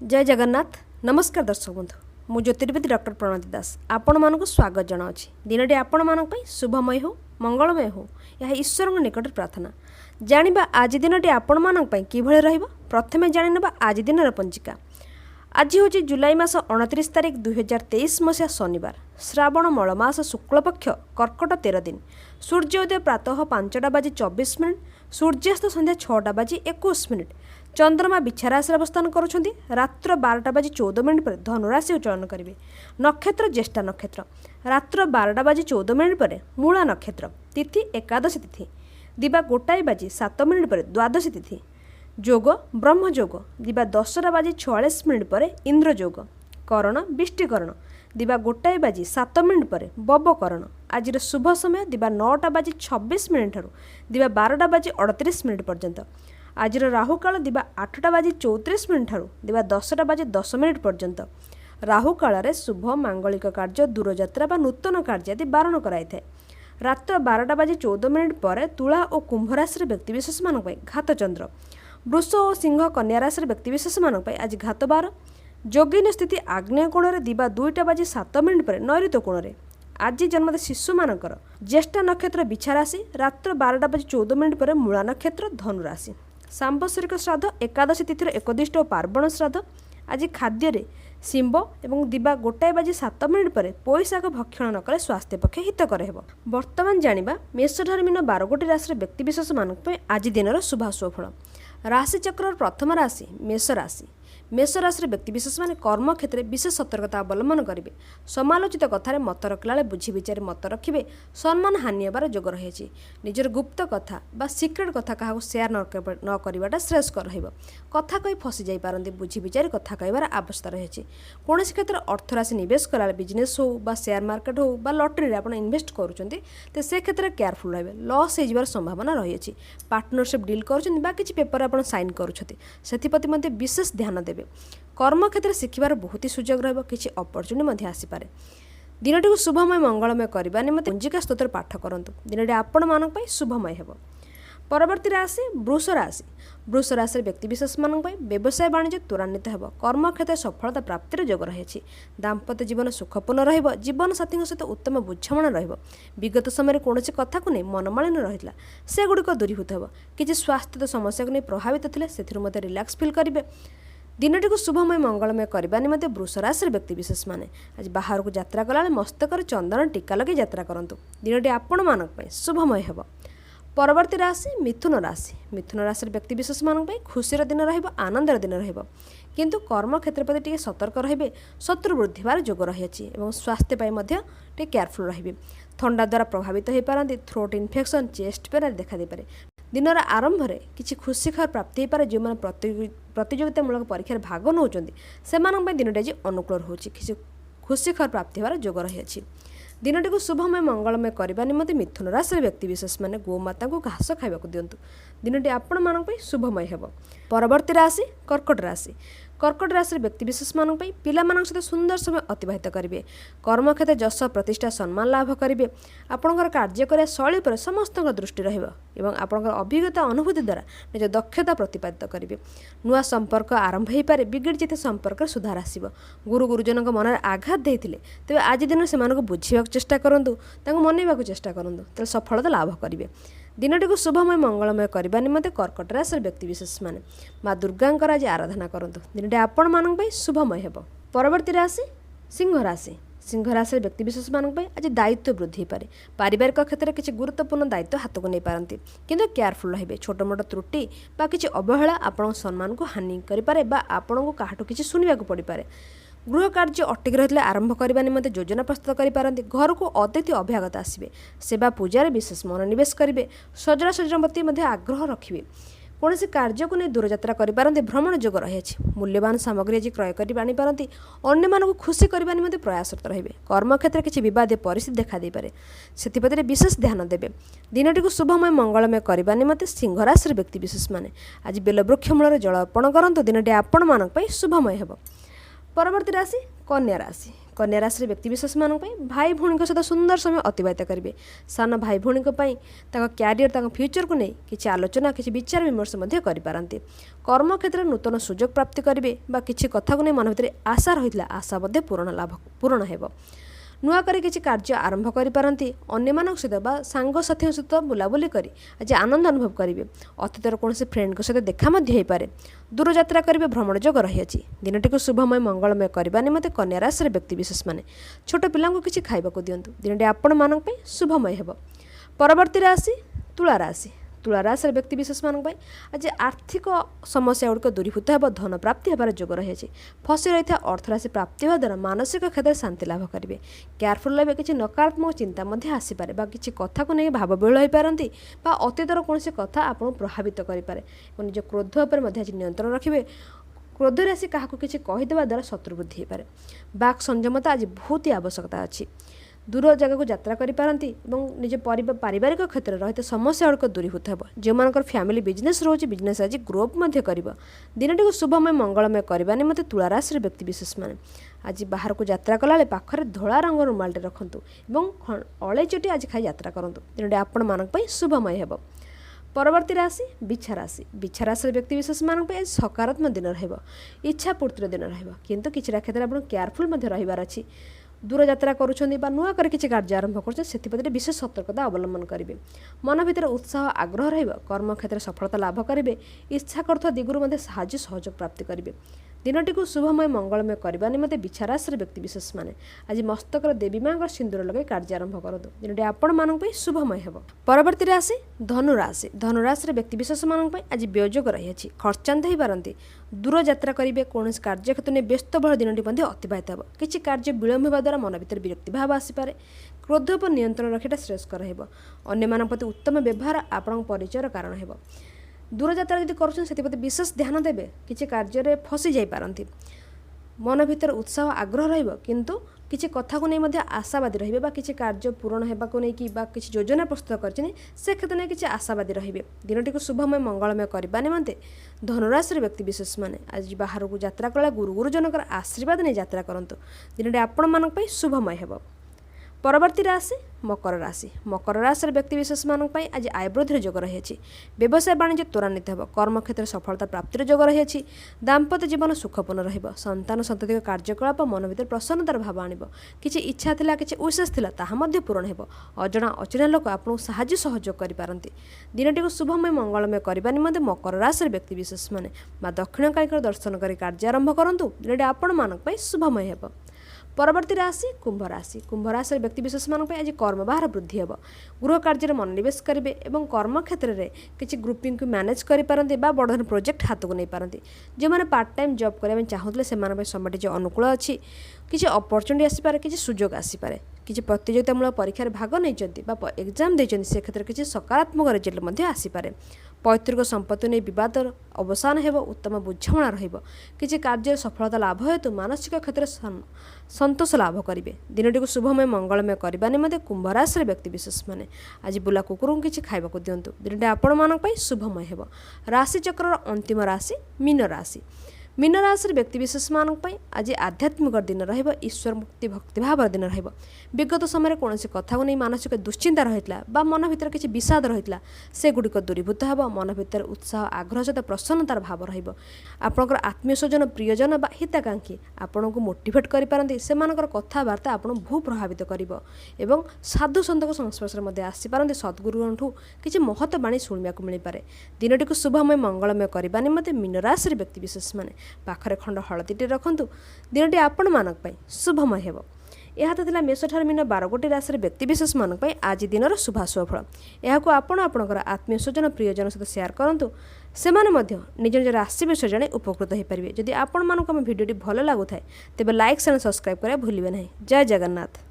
जय जगन्नाथ। नमस्कार दर्शक बंधु, मु ज्योतिर्विद डॉक्टर प्रणति दास आपण मानक स्वागत जनावि। दिनटी आपण मानक शुभमय हो, मंगलमय हो, यह ईश्वर निकट प्रार्थना। जानिबा आज दिनटी आपण मानक किभଳି रहिबो। प्रथमे जानिनबा आज दिनर पंजिका। आज हूँ जुलाई मास 29 तारिख 2023 मसीहा शनिवार, श्रावण मलमास शुक्लपक्ष कर्कट 13 दिन। सूर्योदय प्रातः 5:24, सूर्यास्त संध्या 6:21। चंद्रमा बिछा राशि अवस्थान करुछंती। रात्र 12:14 पर धनुराशि चयन करेंगे। नक्षत्र ज्येष्ठा नक्षत्र। रात्र 12:14 पर मूला नक्षत्र। तिथि एकादशी तिथि। दिबा 1:07 पर द्वादशी तिथि। जोग ब्रह्मयोग। दिबा 10:46 पर इंद्रयोग। करण बिष्टिकरण। दिबा 1:07 पर बबकरण। आज शुभ समय दिबा 9:26 ठारू दिबा 12:38 पर्यंत। आज राहुकाल दिबा 8:34 ठारू दिबा 10:10 पर्यंत। राहुकाल शुभ मांगलिक कार्य, दूरयात्रा बा नूतन कार्य आदि बारण कराई थाए। रात्र 12:14 पर तुला और कुंभ राशि व्यक्तिविशेष मान घात चंद्र। वृष और सिंह कन्या राशि व्यक्तिविशेष मान आज घात 12। जोगिन स्थिति आग्नेय कोण में दिबा 2:07 पर नैऋत्य कोण में। आज जन्मद शिशु मानकर ज्येष्ठा नक्षत्र बिछा राशि। रात्र 12:14 पर मूला नक्षत्र धनुराशि। सांबसरिक श्राद्ध एकादशी तिथिर एकदिष्ट और पार्वण श्राद्ध। आज खाद्य शिंब और दिबा 1:07 पर पोई शाक भक्षण न कले स्वास्थ्य पक्षे हितकर हेब। वर्तमान जानिबा मेषधारी मीन 12 राशि व्यक्तिविशेष मानक आज दिनर शुभाशुभ फल। राशिचक्र प्रथम राशि मेष राशि। मेष राशि व्यक्तिविशेष माने कर्म क्षेत्र में विशेष सतर्कता अवलंबन करेंगे। समालोचित कथार मत रखला बुझी विचार मत रखिए। सम्मान हानि होबार जोग रही। निजर गुप्त कथा बा सिक्रेट कथा क्या सेयार न करवाटा श्रेयस्कर रही। कथा कही फसी जापारती। बुझी विचार कथा कहबार आवश्यकता रही। कौन क्षेत्र में अर्थराशि निवेश कला बिजनेस हो बा शेयर मार्केट हो बा लटरी आप इन्वेस्ट करुँच तो से क्षेत्र में केयरफुल रहे। लॉस हो संभावना रही। पार्टनरशिप डील कर पेपर आप साइन करुँच विशेष ध्यान देवे। कर्म क्षेत्र में शिखिबार बहुत ही सुजोग रहिबो। किछि अपॉर्चुनिटी आसीपारे। दिनटी को शुभमय मंगलमय करबा निमंते पंजिका स्तोत्र पाठ करंतु। दिनटी आपण मानक पई शुभमय हेबो। परवर्ती राशि वृष राशि। वृष राशि व्यक्तिविशेष मानक पई व्यवसाय वाणिज्य त्वरान्वित हेबो। कर्म क्षेत्र सफलता प्राप्तिर जोग रही। दाम्पत्य जीवन सुखपूर्ण रहिबो। जीवन साथी सहित उत्तम बुझामणा रहिबो। विगत समय कौन कथा को नहीं मनमालिन रहितला से गुड़िक दूरीभूत हेबो। किछि स्वास्थ्य समस्या को नहीं प्रभावित थिले सेथिरु मते रिलैक्स फील करिवे। दिनटी को शुभमय मंगलमय करने निमंते वृष राशि व्यक्तिविशेष माने आज बाहर को यात्रा कला मस्तक चंदन टीका लगे यात्रा करंतु। दिनटी आपण मानक शुभमय हेबो। परवर्ती राशि मिथुन राशि। मिथुन राशि व्यक्तिविशेष मानक खुशीर दिन रहिबो, आनंदर दिन रहिबो। किंतु कर्म क्षेत्र प्रति टिके सतर्क रहिबे। शत्रु वृद्धि बार जोग रही। स्वास्थ्य पाई मध्य टिके केयरफुल रहिबे। थंडा द्वारा प्रभावित हो पारती। थ्रोट इन्फेक्शन चेस्ट पेन देखा दे पारे। दिनर आरंभ में किसी खुशी खबर प्राप्ति हो पारे। जो मैंने प्रतियोगितामूलक परीक्षा भाग नौ से दिनटी आज अनुकूल हो खुशी खबर प्राप्ति होवार जोग रही। दिनटी को शुभमय मंगलमय करने निमंते मिथुन राशि व्यक्तिविशेष माने गोमाता को घास खाइबा दिंतु। दिनटी आपण मानक शुभमय हेबो। परवर्ती राशि कर्कट राशि। कर्कट राशि व्यक्तिविशेष मानक पिला सहित सुंदर समय अतिबाहित करेंगे। कर्म क्षेत्र जश प्रतिष्ठा सम्मान लाभ करेंगे। आपणकर कार्य करिया शैली पर समस्त दृष्टि रहिबो एवं आपणकर अभिज्ञता अनुभूति द्वारा निज दक्षता प्रतिपादित करेंगे। नुआ संपर्क आरंभ हो पारे। बिगड़ जाते संपर्क सुधार आसिबो। गुरु गुरुजन मन में आघात देते तेज आज दिन से बुझा चेष्टा करूँ मनइबा चेष्टा करूँ तो सफलता लाभ करेंगे। दिनटी को शुभमय मंगलमय करने निमंते कर्कट राशि व्यक्तिविशेष माने माँ दुर्गा आज आराधना करंतु। दिनटी आपण मानक शुभमय हेबो। परवर्ती राशि सिंह राशि। सिंह राशि व्यक्तिविशेष मानक आज दायित्व वृद्धि हो पारे। पारिवारिक क्षेत्र में किसी गुरुत्वपूर्ण दायित्व हाथ को नहीं पारती। किंतु केयरफुल रहिबे। छोट मोट त्रुटि बा किसी अवहेला आपण सम्मान को हानि करें बा आपण को काहाठू किसी सुनिबा को पड़ पारे। गृह कार्य अटकी रही आरंभ करने निमंते योजना प्रस्तुत करें। घर को अतिथि अभ्यागत आसवे। सेवा पूजार विशेष मनोनिवेश करेंगे। सजड़ा सजड़ा प्रति आग्रह रखिए। कौन से कार्य को नहीं दूरयात्रा करें। भ्रमण जोग रही। मूल्यवान सामग्री आज क्रय कर आनीपारती। अन्य मानक खुशी करने निमंते प्रयासरत रहे। कर्म क्षेत्र में किसी विवाद परिस्थिति देखा दे पारे। से विशेष ध्यान देवे। दिनटी को शुभमय मंगलमय करने निमंते सिंह राशि व्यक्तिविशेष माने आज बेलवृक्ष मूल जल अर्पण करंतु। दिनटी आपण मानक शुभमय हेबो। परवर्ती राशि कन्या राशि। कन्या राशि व्यक्तिशेष मान भाई भौणी सहित सुंदर समय अतिबाहित करेंगे। सान भाई भौणी क्यारियर फ्यूचर को नहीं किसी आलोचना किसी विचार विमर्श करें। कर्म क्षेत्र में नूतन सुजोग प्राप्ति करेंगे किसी कथा को नहीं मन भर आशा रही आशा पूरण हो। नुआ कर किसी कार्य आरंभ करें अन्य सहित सांगसाथी सहित बुलाबुली कर आज आनंद अनुभव करेंगे। अतीतर कौन फ्रेंड सहित देखा पारे। दूर यात्रा करेंगे भ्रमण जोग रही। दिनटी को शुभमय मंगलमय करने निमंते कन्या राशि व्यक्तिशेष मैंने छोट पिला किसी खाइबा दिंतु। दिनटी आपण मान शुभमय हो। परवर्ती राशि तुला राशि। तुला राशि व्यक्तिशेष मान आज आर्थिक समस्या गुड़िक दूरीभूत हो धन प्राप्ति होबार जोग रही। फसी रही अर्थराशि प्राप्ति होगा द्वारा मानसिक क्षेत्र में शांति लाभ करेंगे। केयरफुल रहे किसी नकारात्मक चिंता आसीपे किसी कथा को नहीं भाव विहल हो पारती अतीतर कौन कथा आपको प्रभावित करें। निज क्रोध पर आज नियंत्रण रखिए। क्रोध राशि क्या किसी कहीदेवा द्वारा शत्रु वृद्धि हो पाए। बाक संयमता आज बहुत ही आवश्यकता अच्छी। दूर जगह को यात्रा करें निज पारिवारिक क्षेत्र रही समस्या गुड़िक दूरीभूत हो। जो मान फैमिली बिजनेस रोचे बिजनेस आज ग्रोप कर। दिनटी को शुभमय मंगलमय करने निमंते तुला राशि व्यक्तिशेष मैंने आज बाहर को यात्रा कला पाखे धला रंग रुमालटे रखुँ और अड़ेचटी आज खाई यात्रा करूँ। दिनटी आपण मान शुभमय हो। परवर्ती राशि बिछा राशि। बिछा राशि व्यक्तिशेष मान सकारात्मक दिन रहा। इच्छा पूर्तिर दिन रहा किंतु किसी क्षेत्र में आप केयरफुल रही अच्छी। दूर यात्रा करुँच नुआ कर किसी कार्य आरंभ कर विशेष सतर्कता अवलंबन करेंगे। मन भर उत्साह आग्रह कर्म क्षेत्र में सफलता लाभ करेंगे। इच्छा कर दिगुर साहाय्य सहयोग प्राप्ति करेंगे। दिनटी को शुभमय मंगलमय करने निमंते बिछा राशि व्यक्तिशेष मैंने आज मस्तक देवी माँ सिंदूर लगे कार्य आरंभ करूँ। दिनटी आपण मान शुभमय हो। परवर्ती राशि धनु राशि। धनु राशि व्यक्तिशेष मान आज व्ययोग रही। खर्चांत हो पारती। दूर यात्रा करेंगे कौन कार्य क्षेत्र में व्यस्तबहुल दिनटी अतिबाहित हो। किसी कार्य विलंब होगा द्वारा मन भर विरक्ति भाव आसीपे। क्रोध पर नियंत्रण रखा श्रेयस्कर हो। अन्य प्रति उत्तम व्यवहार आपण परिचयर कारण हो। दूर यात्रा जब कर विशेष ध्यान देवे किसी कार्य फसी जाई पारती। मन भीतर उत्साह आग्रह रहिबो किंतु किसी कथा को नहीं आशावादी रहिबे किसी कार्य पूरण होगा को नहीं किसी योजना प्रस्तुत कर से क्षेत्र में किसी आशावादी रहिबे। दिनटी को शुभमय मंगलमय करने निमंते धनुराशि व्यक्तिशेष मैंने आज बाहर को यात्रा कला गुरुजनकर आशीर्वाद नहीं यात्रा करंतु। दिनटी आपण मान शुभमय हो। परवर्ती राशि मकर राशि। मकर राशि व्यक्तिशेष मान आज आय वृद्धि जोग रही। व्यवसाय वाणिज्य त्वरान्वित हो। कर्म क्षेत्र सफलता प्राप्तिर जोग रही। दाम्पत्य जीवन सुखपूर्ण रहिबो। संतान संतति कार्यकलाप मन भर प्रसन्नतार भाव आणिबो। किसी इच्छा थिला किसी उद्देश्य थिला ताहा मध्य पूरण हेबो। अजणा अचिन्हा लोक आपको साहाय्य सहयोग करि पारंती। दिनटी को शुभमय मंगलमय करने निमंते मकर राशि व्यक्तिशेष मैंने दक्षिणकालिक दर्शन कर कार्य आरंभ करूँ। दिनटी आपण मान शुभमय हो। परवर्ती राशि कुंभ राशि। कुंभ राशि व्यक्तिशेष मान आज कर्म बाहर वृद्धि हो। गृह कार्य मनोनिवेश करेंगे और कर्म क्षेत्र में किसी ग्रुपिंग को मैनेज करें बड़ प्रोजेक्ट हाथ को नहीं पारती। जो मैंने पार्ट टाइम जॉब करने चाहूले से समय जो अनुकूल अच्छी किसी अपरचुनिटी आसीपे किसी सुजोग आसीपे। किसी प्रतियोगितामूलक परीक्षा भाग नहीं एग्जाम देते से क्षेत्र में किसी सकारात्मक रिजल्ट आसीपे। पैतृक संपत्ति नहीं बद अवसान हो। उत्तम बुझाणा किसी कार्य सफलता लाभ हेतु मानसिक क्षेत्र संतोष लाभ करेंगे। दिनटी को शुभमय मंगलमय करने निमंते कुंभ राशि व्यक्तिशेष मैंने आज बुला कुकुर किसी खाइबा दिंतु। दिनटी आपण मान शुभमय हो। राशि चक्र अंतिम राशि मीन राशि। मीन राशि व्यक्तिशेष मान आज आध्यात्मिक दिन रहिबो। ईश्वर मुक्ति भक्तिभाव दिन रहिबो। विगत समय कौन कथा को नहीं मानसिक दुश्चिंता रही मन भर किसी विषाद रही से गुड़िक दूरीभूत हो। मन भर उत्साह आग्रह सहित प्रसन्नतार भाव रपर आत्मीय स्वजन प्रियजन हिताकांक्षी आपण को मोटिवेट करें। से कथबार्ता आप बहु प्रभावित कर साधु सन्त संस्पर्श में आसीपारती। सद्गुरुठू किसी महत्व बाणी शुणा मिल पाए। दिनटी को शुभमय मंगलमय करने निमंते मीन राशि व्यक्तिशेष मैंने पाखरे खंड हलदीटे रखुँ। दिनटी आपण मान शुभमय हो। यह तो मेष ठार मीन 12 गोटी राशि व्यक्तिशेष मान आज दिन शुभाशुभ फल। यह आपणकर आत्मीय स्वजन प्रियजन सहित सेयार करूँ। से निज निज राशि विषय जाने उपकृत हो पारे। जदि आपण मानक भिडियोटी भल लगुए तेज लाइक एंड सब्सक्राइब करा भूलिए नहीं। जय जगन्नाथ।